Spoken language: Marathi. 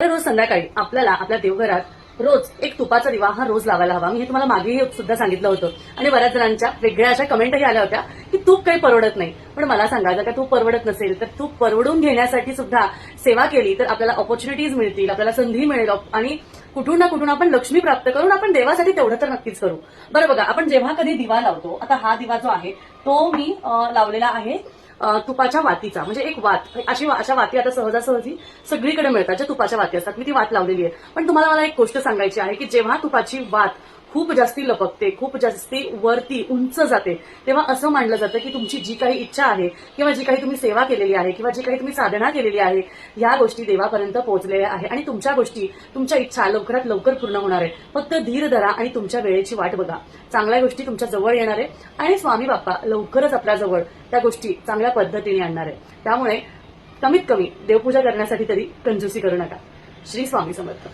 रोज संध्याकाळी आपल्याला आपल्या देवघरात रोज एक तुपाचा दिवा हा रोज लावायला हवा. मी हे तुम्हाला मागेही सुद्धा सांगितलं होतं आणि बऱ्याच जणांच्या वेगळ्या अशा कमेंटही आल्या होत्या की तूप काही परवडत नाही. पण मला सांगा, जर का तूप परवडत नसेल तर तूप परवडून घेण्यासाठी सुद्धा सेवा केली तर आपल्याला ऑपॉर्च्युनिटीज मिळतील, आपल्याला संधी मिळेल आणि कुठून ना कुठून आपण लक्ष्मी प्राप्त करून आपण देवासाठी तेवढं तर नक्कीच करू. बरं बघा, आपण जेव्हा कधी दिवा लावतो, आता हा दिवा जो आहे तो मी लावलेला आहे तुपाच्या वातीचा, म्हणजे एक वात. अशा वाती आता सहजासहजी सगळीकडे मिळतात ज्या तुपाच्या वाती असतात. मी ती वात लावलेली आहे. पण तुम्हाला मला एक गोष्ट सांगायची आहे की जेव्हा तुपाची वात खूप जास्ती लपकते, खूप जास्ती वरती उंच जाते, तेव्हा असं मानलं जातं की तुमची जी काही इच्छा आहे किंवा जी काही तुम्ही सेवा केलेली आहे किंवा जी काही तुम्ही साधना केलेली आहे, या गोष्टी देवापर्यंत पोहोचलेल्या आहे आणि तुमच्या गोष्टी, तुमच्या इच्छा लवकरात लवकर पूर्ण होणार आहे. फक्त धीर धरा आणि तुमच्या वेळेची वाट बघा. चांगल्या गोष्टी तुमच्या जवळ येणार आहे आणि स्वामी बाप्पा लवकरच आपल्या जवळ त्या गोष्टी चांगल्या पद्धतीने आणणार आहे. त्यामुळे कमीत कमी देवपूजा करण्यासाठी तरी कंजूसी करू नका. श्री स्वामी समर्थ.